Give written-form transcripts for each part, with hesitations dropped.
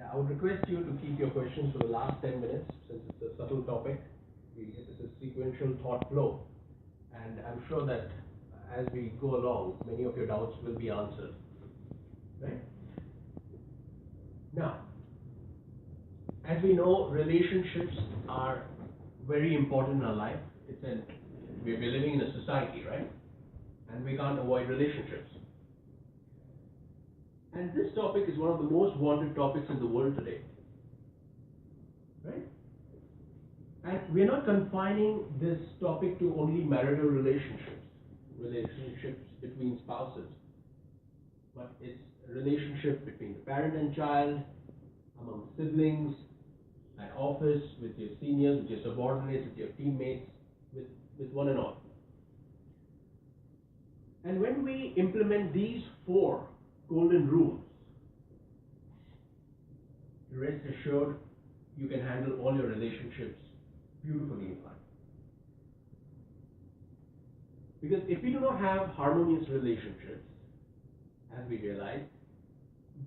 I would request you to keep your questions for the last 10 minutes since it's a subtle topic. It is a sequential thought flow. And I'm sure that as we go along, many of your doubts will be answered. Right? Now, as we know, relationships are very important in our life. We're living in a society, right? And we can't avoid relationships. And this topic is one of the most wanted topics in the world today. Right? And we're not confining this topic to only marital relationships between spouses, but it's a relationship between the parent and child, among siblings, at office, with your seniors, with your subordinates, with your teammates, with one and all. And when we implement these 4 golden rules, rest assured you can handle all your relationships beautifully in life. Because if we do not have harmonious relationships, as we realize,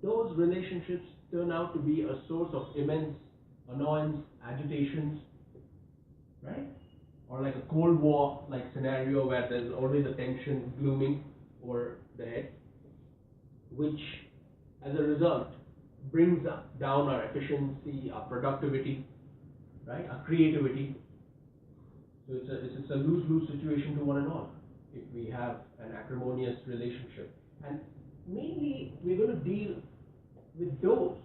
those relationships turn out to be a source of immense annoyance, agitations, right? Or like a Cold War like scenario where there's always a tension glooming over the head, which as a result brings down our efficiency, our productivity, right? Our creativity. So it's a lose-lose situation to one and all if we have an acrimonious relationship. And mainly we're going to deal with those.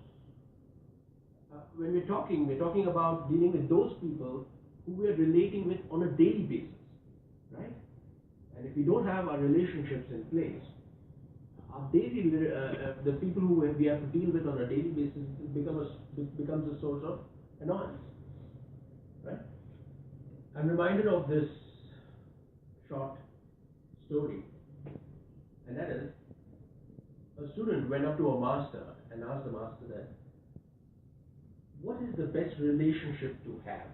When we're talking about dealing with those people who we are relating with on a daily basis, right? And if we don't have our relationships in place, our daily the people who we have to deal with on a daily basis becomes a source of annoyance, right? I'm reminded of this short story, and that is a student went up to a master and asked the master that, what is the best relationship to have?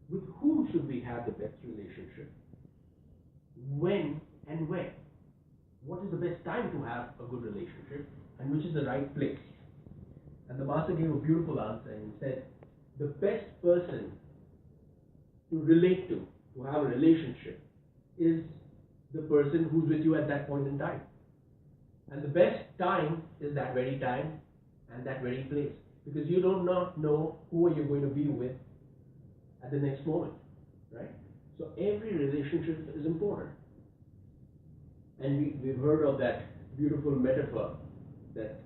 With whom should we have the best relationship? When and where? What is the best time to have a good relationship, and which is the right place? And the master gave a beautiful answer and he said, the best person to relate to have a relationship, is the person who's with you at that point in time. And the best time is that very time and that very place. Because you do not know who you're going to be with at the next moment, right? So every relationship is important. And we've heard of that beautiful metaphor that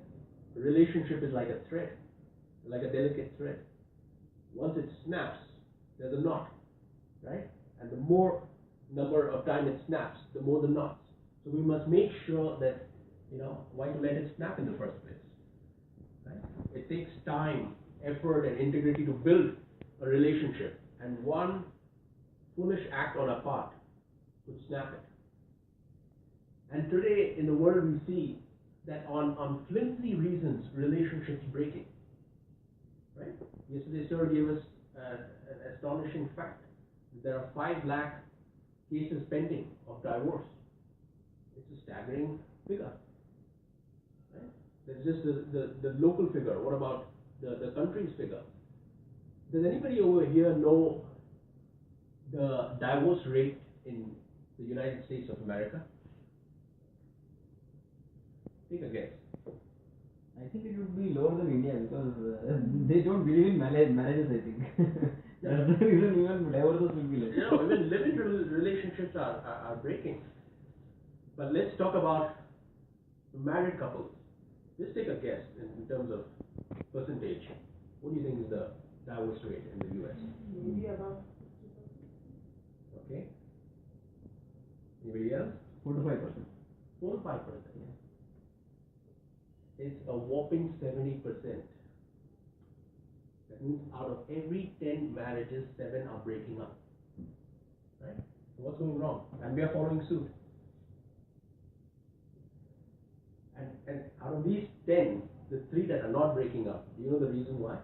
a relationship is like a thread, like a delicate thread. Once it snaps, there's a knot, right? And the more number of time it snaps, the more the knots. So we must make sure that, why to let it snap in the first place, right? It takes time, effort, and integrity to build a relationship, and one foolish act on our part could snap it. And today in the world we see that on flimsy reasons, relationships breaking, right? Yesterday sir gave us an astonishing fact. There are 5 lakh cases pending of divorce. It's a staggering figure, right? That's just the local figure. What about the country's figure? Does anybody over here know the divorce rate in the United States of America? Take a guess. I think it would be lower than India because they don't believe in marriages, I think. That's the reason even divorces will be less. Even living relationships are breaking. But let's talk about married couples. Just take a guess in terms of percentage. What do you think is the divorce rate in the US? Maybe about 50%. Okay. Anybody else? 4 to 5%. 4 to 5%. Yeah. It's a whopping 70%. That means out of every 10 marriages, 7 are breaking up. Right? So what's going wrong? And we are following suit. And out of these 10, the 3 that are not breaking up, do you know the reason why?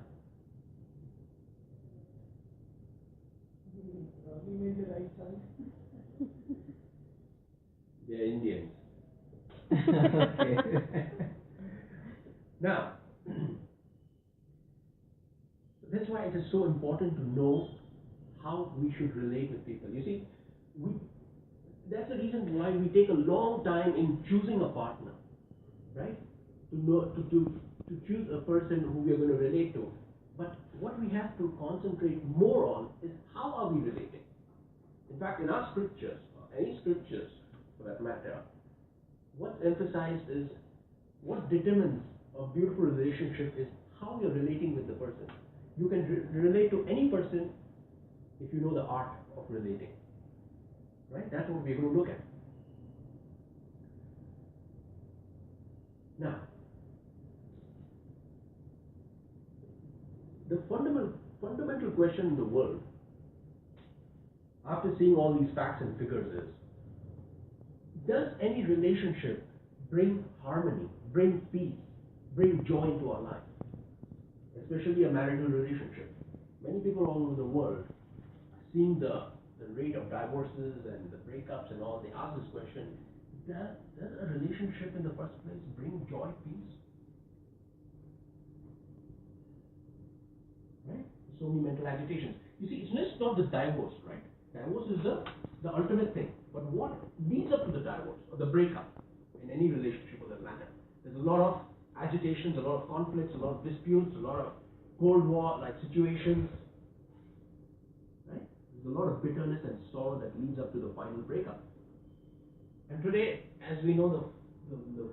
We made the right choice. They're Indians. Okay. Now, so important to know how we should relate with people. You see, we, that's the reason why we take a long time in choosing a partner, right? To choose a person who we are going to relate to. But what we have to concentrate more on is how are we relating. In fact, in our scriptures, or any scriptures for that matter, what's emphasized is what determines a beautiful relationship is how you're relating with the person. You can relate to any person if you know the art of relating. Right? That's what we're going to look at. Now, the fundamental question in the world, after seeing all these facts and figures, is: does any relationship bring harmony, bring peace, bring joy into our life? Especially a marital relationship. Many people all over the world, seeing the rate of divorces and the breakups and all, they ask this question: does a relationship in the first place bring joy, peace? Right? So many mental agitations. You see, it's just not the divorce, right? Divorce is the ultimate thing. But what leads up to the divorce or the breakup in any relationship for that matter? There's a lot of agitations, a lot of conflicts, a lot of disputes, a lot of Cold War-like situations. Right? There's a lot of bitterness and sorrow that leads up to the final breakup. And today, as we know, the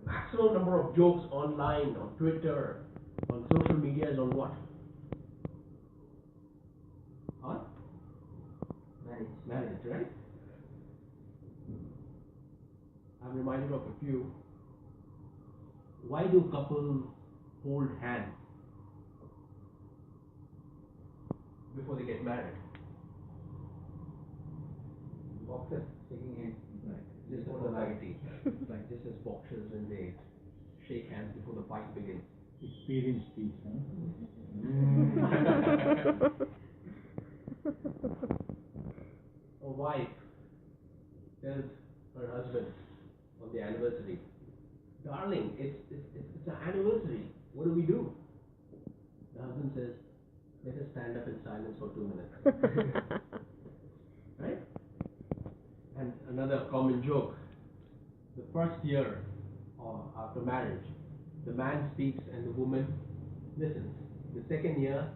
maximum number of jokes online, on Twitter, on social media is on what? On? Marriage, right? I'm reminded of a few. Why do couples hold hands before they get married? Boxers shaking hands. Right. Just a formality. Like just as boxers when they shake hands before the fight begins. Experience speaks, huh? A wife tells her husband on the anniversary, "Darling, it's an anniversary. What do we do?" The husband says, "Let us stand up in silence for 2 minutes." Right? And another common joke: the first year after marriage, the man speaks and the woman listens. The second year,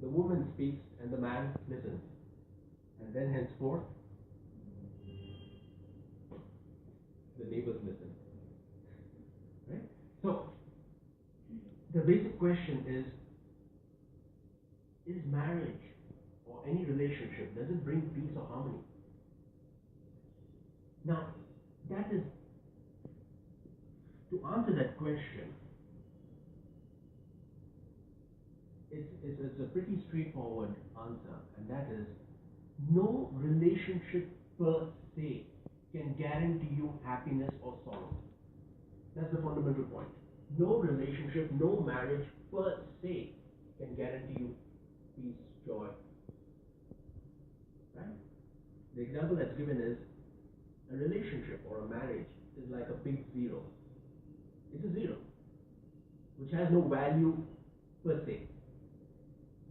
the woman speaks and the man listens. And then henceforth, the neighbors listen. Right? So, the basic question is marriage or any relationship, does it bring peace or harmony? Now, that is, to answer that question, it's a pretty straightforward answer, and that is, no relationship per se can guarantee you happiness or sorrow. That's the fundamental point. No relationship, no marriage per se can guarantee you peace, joy. Right? The example that's given is a relationship or a marriage is like a big zero. It's a zero, which has no value per se.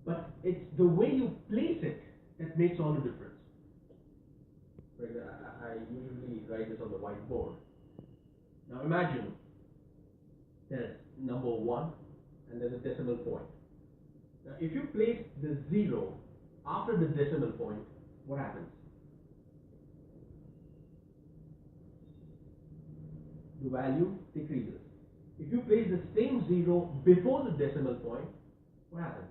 But it's the way you place it that makes all the difference. For example, I usually write this on the whiteboard. Now imagine there's number 1 and there's a decimal point. Now if you place the 0 after the decimal point, what happens? The value decreases. If you place the same 0 before the decimal point, what happens?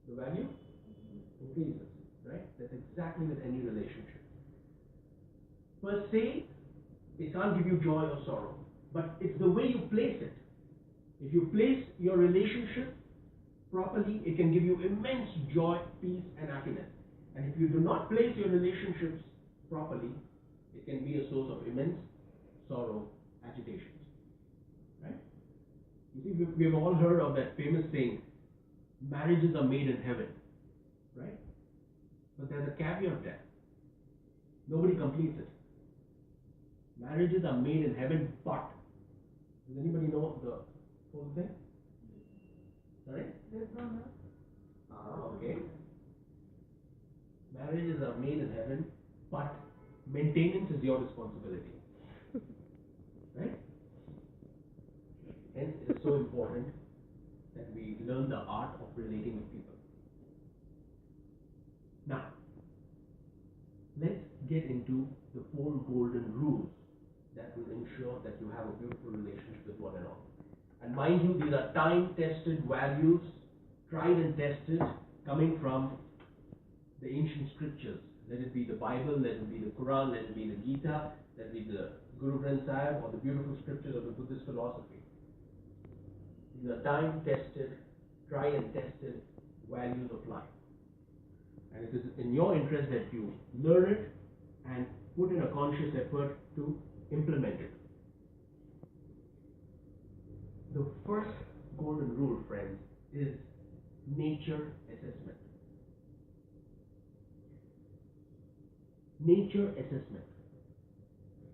The value increases, right? That's exactly with any relationship. Per se, it can't give you joy or sorrow, but it's the way you place it. If you place your relationship properly, it can give you immense joy, peace, and happiness. And if you do not place your relationships properly, it can be a source of immense sorrow, agitations. Right? You see, we've all heard of that famous saying, marriages are made in heaven. Right? But there's a caveat there. Nobody completes it. Marriages are made in heaven, but does anybody know the whole thing? Sorry? Live on earth. Okay. Marriages are made in heaven, but maintenance is your responsibility. Right? Hence, it is so important that we learn the art of relating with people. Now, let's get into the 4 golden rules that will ensure that you have a beautiful relationship with one another. And mind you, these are time-tested values, tried and tested, coming from the ancient scriptures. Let it be the Bible, let it be the Quran, let it be the Gita, let it be the Guru Granth Sahib, or the beautiful scriptures of the Buddhist philosophy. These are time-tested, tried and tested values of life. And it is in your interest that you learn it and put in a conscious effort to implement it. The first golden rule, friends, is nature assessment. Nature assessment.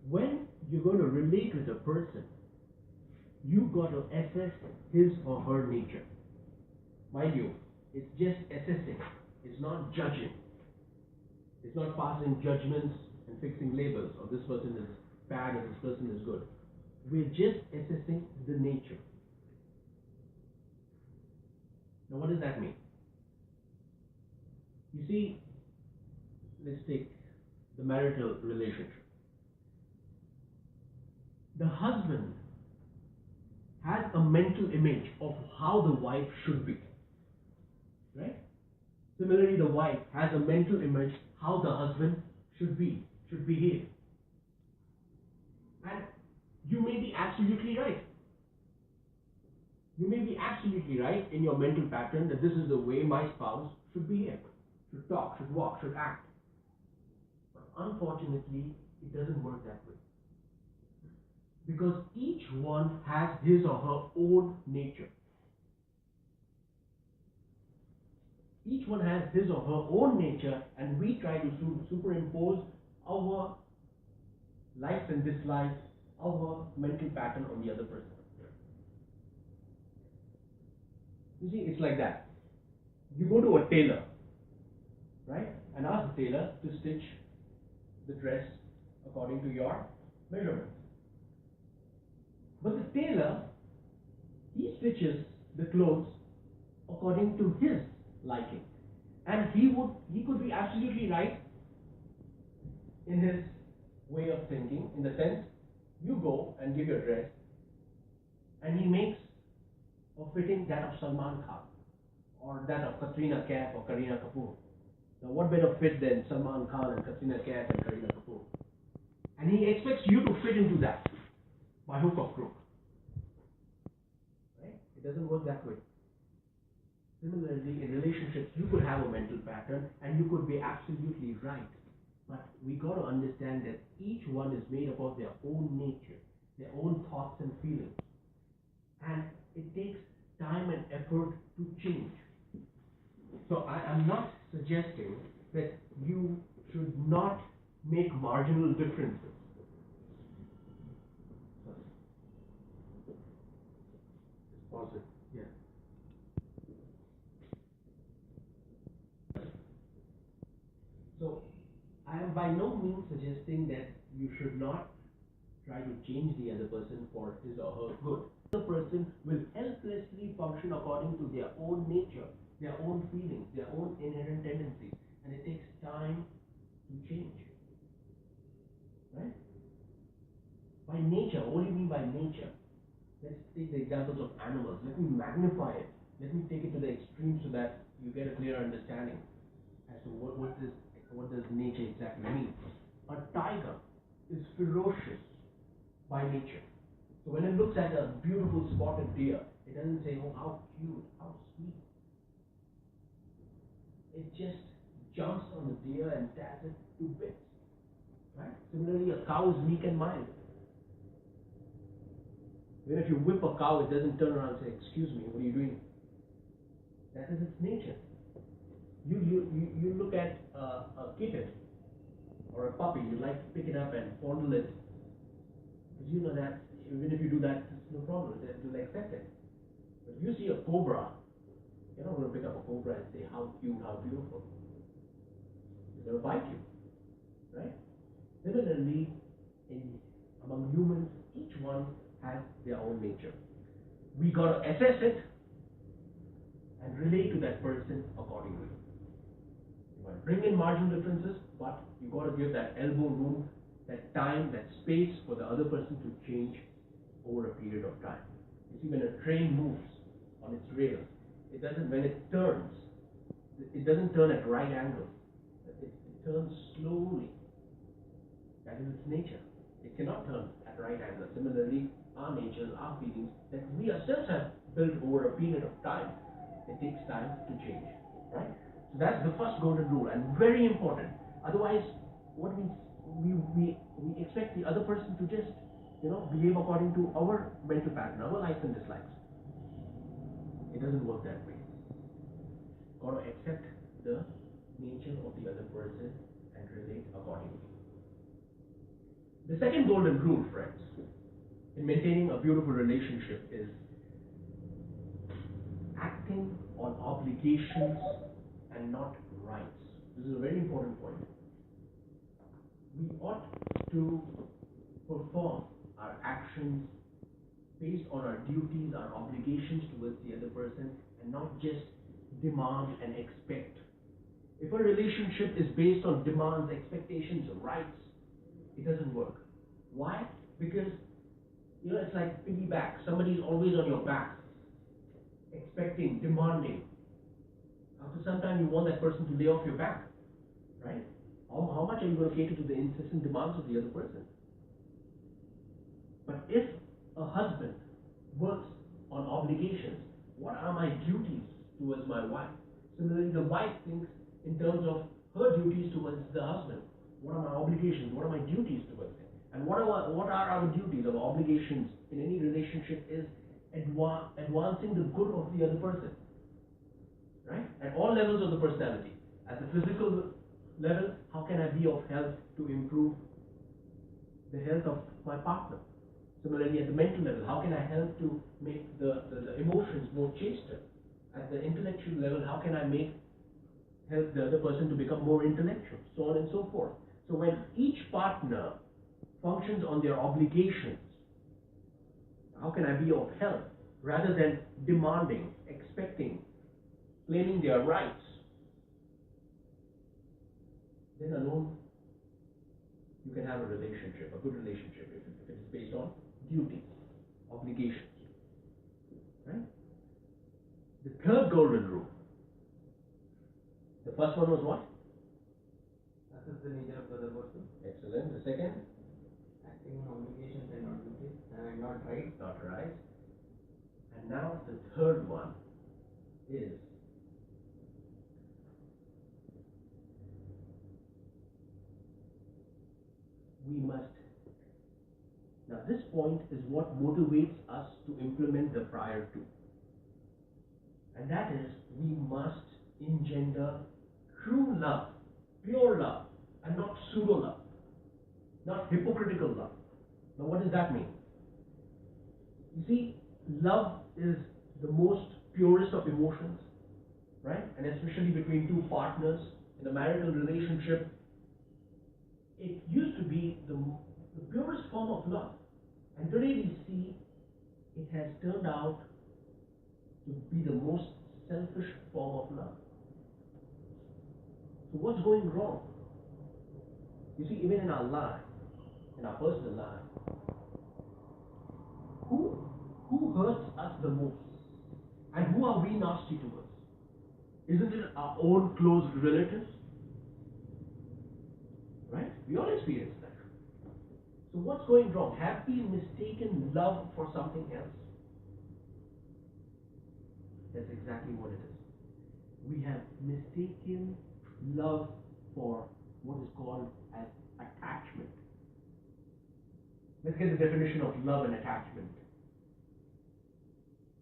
When you're going to relate with a person, you've got to assess his or her nature. Mind you, it's just assessing. It's not judging. It's not passing judgments and fixing labels. Or this person is bad or this person is good. We're just assessing the nature. Now, what does that mean? You see, let's take the marital relationship. The husband has a mental image of how the wife should be. Right? Similarly, the wife has a mental image how the husband should be, should behave. And you may be absolutely right. You may be absolutely right in your mental pattern that this is the way my spouse should behave, should talk, should walk, should act. But unfortunately, it doesn't work that way. Because each one has his or her own nature. Each one has his or her own nature, and we try to superimpose our likes and dislikes, our mental pattern on the other person. You see, it's like that. You go to a tailor, right, and ask the tailor to stitch the dress according to your measurements. But the tailor, he stitches the clothes according to his liking. And he could be absolutely right in his way of thinking, in the sense, you go and give your dress, and he makes a fitting that of Salman Khan, or that of Katrina Kaif or Kareena Kapoor. Now, what better fit than Salman Khan and Katrina Kaif and Kareena Kapoor? And he expects you to fit into that by hook or crook. Right? It doesn't work that way. Similarly, in relationships, you could have a mental pattern and you could be absolutely right. But we got to understand that each one is made up of their own nature, their own thoughts and feelings. And it takes time and effort to change. So I'm not suggesting that you should not make marginal differences. Just pause it. Yeah. So I am by no means suggesting that you should not try to change the other person for his or her good. The person will helplessly function according to their own nature, their own feelings, their own inherent tendencies, and it takes time to change. Right? By nature, what do you mean by nature? Let's take the examples of animals. Let me magnify it. Let me take it to the extreme so that you get a clear understanding as to what does nature exactly mean. A tiger is ferocious by nature. So when it looks at a beautiful spotted deer, it doesn't say, oh, how cute, how sweet. It just jumps on the deer and tears it to bits. Right? Similarly, a cow is meek and mild. Even if you whip a cow, it doesn't turn around and say, excuse me, what are you doing? That is its nature. You look at a kitten or a puppy, you like to pick it up and fondle it. Because you know that even if you do that, it's no problem, it will accept it. But you see a cobra You're not going to pick up a cobra and say, how cute, how beautiful. It's going to bite you, right? Similarly, among humans, each one has their own nature. We got to assess it and relate to that person accordingly. You might bring in marginal differences, but you got to give that elbow room, that time, that space for the other person to change over a period of time. You see, when a train moves on its rails, when it turns, it doesn't turn at right angles. It turns slowly. That is its nature. It cannot turn at right angles. Similarly, our natures, our feelings that we ourselves have built over a period of time, it takes time to change, right? So that's the first golden rule, and very important. Otherwise, what we expect the other person to just, behave according to our mental pattern, our likes and dislikes. It doesn't work that way. Got to accept the nature of the other person and relate accordingly. The second golden rule, friends, in maintaining a beautiful relationship is acting on obligations and not rights. This is a very important point. We ought to perform our actions based on our duties, our obligations towards the other person, and not just demand and expect. If a relationship is based on demands, expectations, rights, it doesn't work. Why? Because, it's like piggyback. Somebody's always on your back, expecting, demanding. After some time, you want that person to lay off your back, right? How much are you going to cater to the incessant demands of the other person? But if a husband works on obligations, what are my duties towards my wife? Similarly, the wife thinks in terms of her duties towards the husband. What are my obligations? What are my duties towards him? And what are our duties, our obligations in any relationship is advancing the good of the other person, right? At all levels of the personality. At the physical level, how can I be of help to improve the health of my partner? Similarly, at the mental level, how can I help to make the emotions more chaster? At the intellectual level, how can I help the other person to become more intellectual? So on and so forth. So when each partner functions on their obligations, how can I be of help rather than demanding, expecting, claiming their rights? Then alone you can have a relationship, a good relationship, if it is based on duties, obligations. Right? The third golden rule. The first one was what? Assess the nature of the other person. Excellent. The second? Acting on obligations and not duties, and not right. Not right. And now the third one is we must. Now this point is what motivates us to implement the prior two. And that is, we must engender true love, pure love, and not pseudo love, not hypocritical love. Now what does that mean? You see, love is the most purest of emotions, right? And especially between two partners in a marital relationship, it used to be the purest form of love. And today we see it has turned out to be the most selfish form of love. So what's going wrong? You see, even in our life, in our personal life, who hurts us the most? And who are we nasty towards? Isn't it our own close relatives? Right? We all experience that. So what's going wrong? Have we mistaken love for something else? That's exactly what it is. We have mistaken love for what is called as attachment. Let's get the definition of love and attachment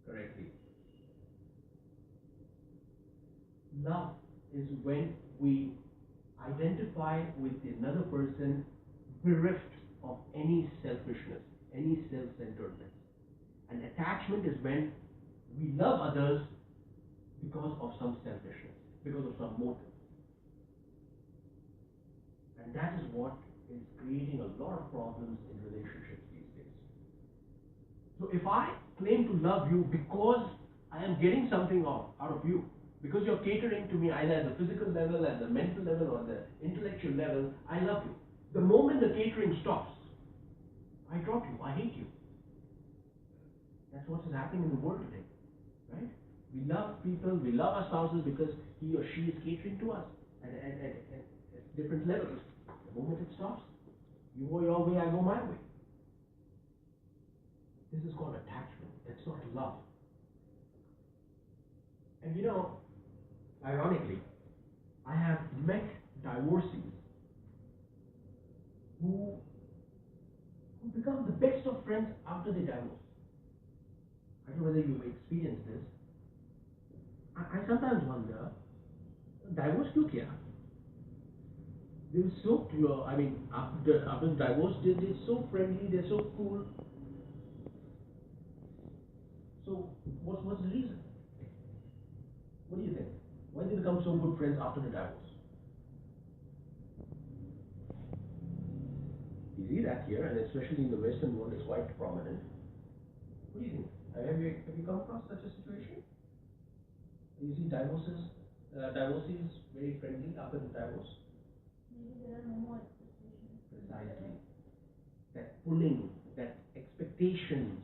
correctly. Love is when we identify with another person bereft of any selfishness, any self-centeredness. And attachment is when we love others because of some selfishness, because of some motive. And that is what is creating a lot of problems in relationships these days. So if I claim to love you because I am getting something out of you, because you're catering to me either at the physical level, at the mental level, or the intellectual level, I love you. The moment the catering stops, I drop you, I hate you. That's what is happening in the world today, right? We love people, we love our spouses because he or she is catering to us at different levels. The moment it stops, you go your way, I go my way. This is called attachment. It's not love. And you know, ironically, I have met divorcees who become the best of friends after they divorce. I don't know whether you've experienced this. I sometimes wonder, divorce क्यों किया? They were so pure. I mean, after the divorce, they're so friendly, they're so cool. So, what's the reason? What do you think? Why did they become so good friends after the divorce? You see that here, and especially in the Western world, it's quite prominent. What do you think? Have you come across such a situation? You see divorcees very friendly after the divorce? Maybe there are no more expectations. Precisely. That pulling, that expectations,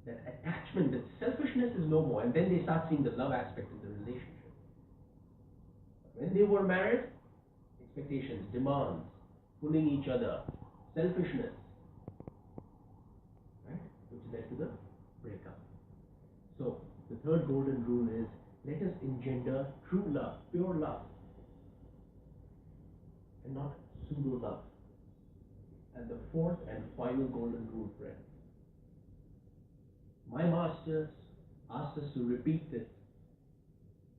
that attachment, that selfishness is no more, and then they start seeing the love aspect in the relationship. When they were married, expectations, demands, pulling each other, selfishness, right? Which led to the breakup. So, the third golden rule is, let us engender true love, pure love, and not pseudo love. And the fourth and final golden rule, friends. My masters asked us to repeat this.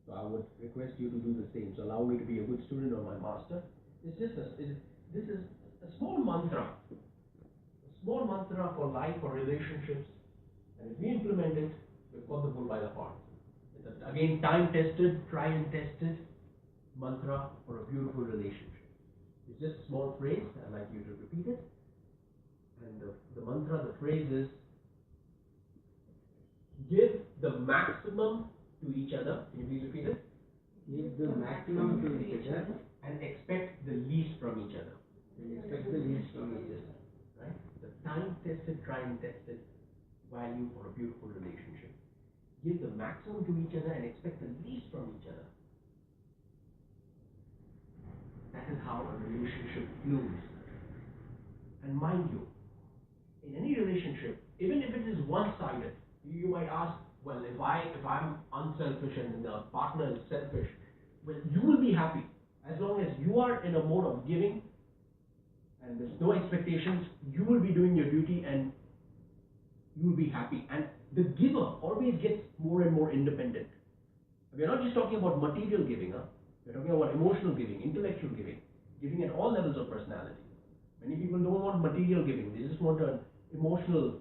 So I would request you to do the same. So allow me to be a good student of my master. This is a small mantra. A small mantra for life, for relationships. And if we implement it, we've got the bull by the horn. It's again time-tested, try-and-tested mantra for a beautiful relationship. It's just a small phrase. I'd like you to repeat it. And the mantra, the phrase is, give the maximum to each other. Can you please repeat it? Give the maximum to each other and expect the least from each other. and expect the least from each other. Right? The time-tested, try-and-tested value for a beautiful relationship. Give the maximum to each other and expect the least from each other. That is how a relationship blooms. And mind you, in any relationship, even if it is one-sided, you might ask, well, if I'm unselfish and the partner is selfish, well, you will be happy as long as you are in a mode of giving and there's no expectations. You will be doing your duty and you will be happy. And the giver always gets more and more independent. We are not just talking about material giving, huh? We're talking about emotional giving, intellectual giving, giving at all levels of personality. Many people don't want material giving; they just want an emotional,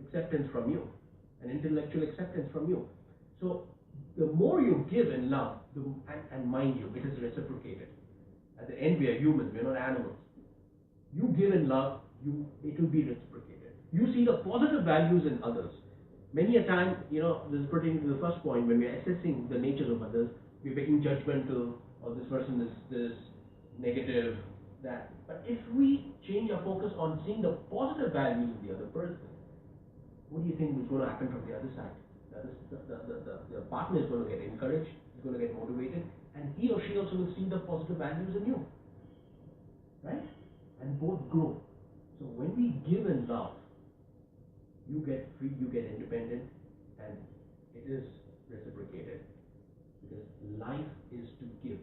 acceptance from you, an intellectual acceptance from you. So, the more you give in love, and mind you, it is reciprocated. At the end, we are humans; we are not animals. You give in love, it will be reciprocated. You see the positive values in others. Many a time, this is pertaining to the first point, when we are assessing the natures of others, we're being judgmental, or this person is this, negative, that. But if we change our focus on seeing the positive values in the other person, what do you think is going to happen from the other side? The partner is going to get encouraged, is going to get motivated, and he or she also will see the positive values in you. Right? And both grow. So when we give in love, you get free, you get independent, and it is reciprocated. Because life is to give.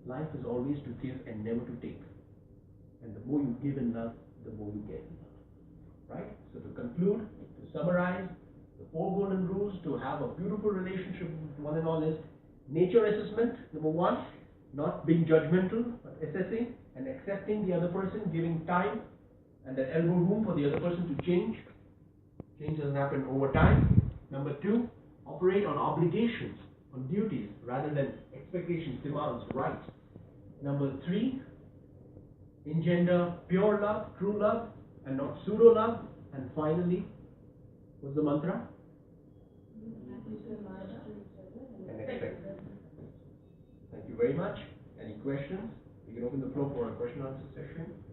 Life is always to give and never to take. And the more you give in love, the more you get in love. Right? So to conclude, to summarize, the 4 golden rules to have a beautiful relationship with one and all is nature assessment, number 1, not being judgmental, but assessing and accepting the other person, giving time and that elbow room for the other person to change. Change doesn't happen over time. Number 2, operate on obligations, on duties, rather than expectations, demands, rights. Number 3, engender pure love, true love, and not pseudo love. And finally, what's the mantra? And expect. Thank you very much. Any questions? We can open the floor for a question answer session.